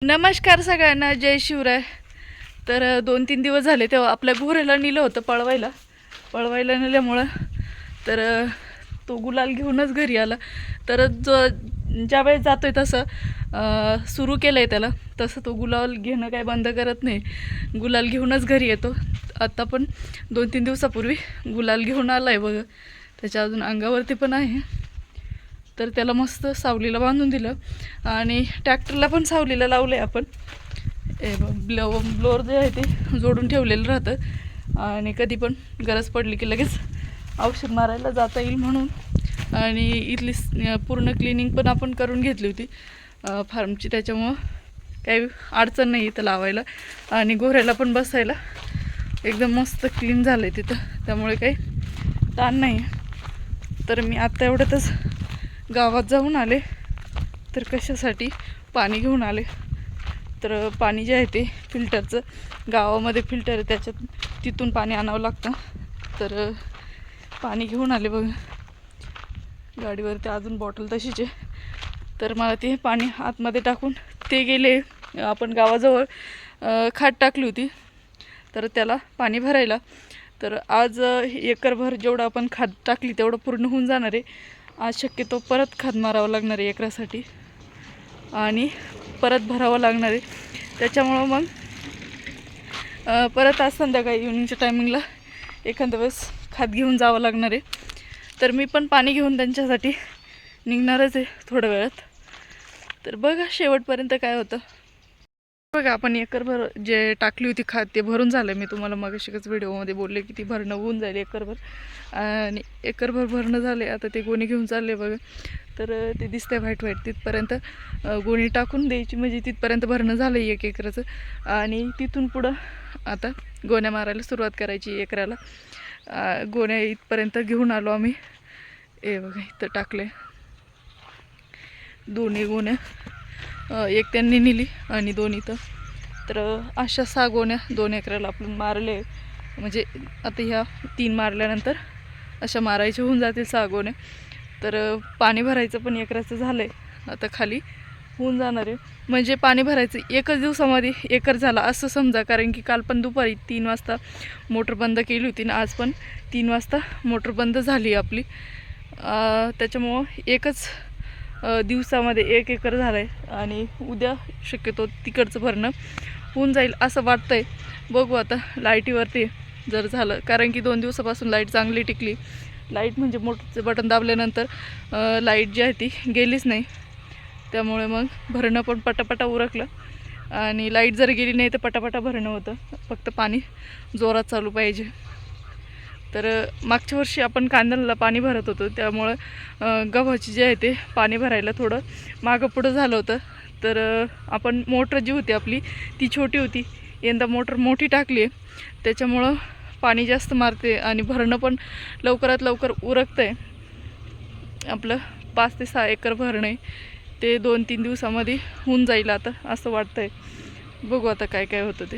नमस्कार सगळ्यांना, जय शिवराय. तर 2-3 दिवस झाले तेव्हा आपल्या घोऱ्याला नेलं होतं पळवायला नेल्यामुळं तर तो गुलाल घेऊनच घरी आला. तर ज्या वेळेस जातोय तसं सुरू केलं आहे त्याला, तसं तो गुलाल घेणं काय बंद करत नाही, गुलाल घेऊनच घरी येतो. आत्ता पण 2-3 दिवसापूर्वी गुलाल घेऊन आला आहे बघा. त्याच्या अजून अंगावरती पण आहे. तर त्याला मस्त सावलीला बांधून दिलं आणि ट्रॅक्टरला पण सावलीला लावलं आहे आपण. ब्लोअर जे आहे ते जोडून ठेवलेलं राहतं आणि कधी पण गरज पडली की लगेच औषध मारायला जाता येईल म्हणून. आणि इथली पूर्ण क्लिनिंग पण आपण करून घेतली होती फार्मची, त्याच्यामुळं काही अडचण नाही इथं लावायला. आणि गोऱ्याला पण बसायला एकदम मस्त क्लीन झालं आहे तिथं, त्यामुळे काही ताण नाही. तर मी आत्ता एवढ्यातच गावात जाऊन आले. तर कशासाठी पाणी घेऊन आले, तर पाणी जे आहे ते फिल्टरचं, गावामध्ये फिल्टर आहे त्याच्यात, तिथून पाणी आणावं लागतं. तर पाणी घेऊन आले बघा. गाडीवरती अजून बॉटल तशीच आहे. तर मला ते पाणी आतमध्ये टाकून ते गेले. आपण गावाजवळ खाट टाकली होती तर त्याला पाणी भरायला. तर आज एकरभर जेवढं आपण खाद टाकली तेवढं पूर्ण होऊन जाणार आहे. आज शक्यतो परत खाद मारावं लागणार आहे एकरासाठी आणि परत भरावं लागणार आहे. त्याच्यामुळं मग परत आज संध्याकाळी इव्हनिंगच्या टायमिंगला एखाद्या वेळेस खाद घेऊन जावं लागणार आहे. तर मी पण पाणी घेऊन त्यांच्यासाठी निघणारच आहे थोड्या वेळात. तर बघा शेवटपर्यंत काय होतं. बघा आपण एकरभर जे टाकली होती खाद ते भरून झालं. मी तुम्हाला मगाशीच व्हिडिओमध्ये बोलले की ती भरणं होऊन जाईल एकरभर, आणि एकरभर भरणं झाले. आता ते गोणी घेऊन चालले बघा. तर ते दिसतंय व्हाईट तिथपर्यंत गोणी टाकून द्यायची, म्हणजे तिथपर्यंत भरणं झालं 1 एकराचं. आणि तिथून पुढं आता गोण्या मारायला सुरुवात करायची एकराला. गोण्या इथपर्यंत घेऊन आलो आम्ही. बघा इथं टाकले दोन्ही गोण्या, एक त्यांनी नेली आणि 2 इथं. तर अशा 6 गोण्या 2 एकराला आपण मारले. म्हणजे आता ह्या 3 मारल्यानंतर अशा मारायच्या होऊन जातील 6 गोण्या. तर पाणी भरायचं पण एकराचं झालं आहे, आता खाली होऊन जाणार आहे. म्हणजे पाणी भरायचं एकच दिवसामध्ये एकर झाला असं समजा, कारण की काल पण दुपारी 3 वाजता मोटर बंद केली होती आणि आज पण 3 वाजता मोटर बंद झाली आपली. त्याच्यामुळं एकच दिवसामध्ये 1 एकर झालं आहे. आणि उद्या शक्यतो तिकडचं भरणं होऊन जाईल असं वाटतं आहे. बघू आता लाईटीवरती जर झालं, कारण की 2 दिवसापासून लाईट चांगली टिकली. लाईट म्हणजे मोटरचं बटन दाबल्यानंतर लाईट जी आहे ती गेलीच नाही, त्यामुळे मग भरणं पण पटापटा उरकलं. आणि लाईट जर गेली नाही तर पटापटा भरणं होतं, फक्त पाणी जोरात चालू पाहिजे. तर मागच्या वर्षी आपण कांद्याला पाणी भरत होतो, त्यामुळं गव्हाची जे आहे ते पाणी भरायला थोडं मागं पुढं झालं होतं. तर आपण मोटर जी होती आपली ती छोटी होती, यंदा मोटर मोठी टाकली आहे, त्याच्यामुळं पाणी जास्त मारते आणि भरणं पण लवकरात लवकर उरकतं आहे. आपलं 5 ते 6 एकर भरणं आहे, ते 2-3 दिवसामध्ये होऊन जाईल आता असं वाटतं आहे. बघू आता काय काय होतं ते.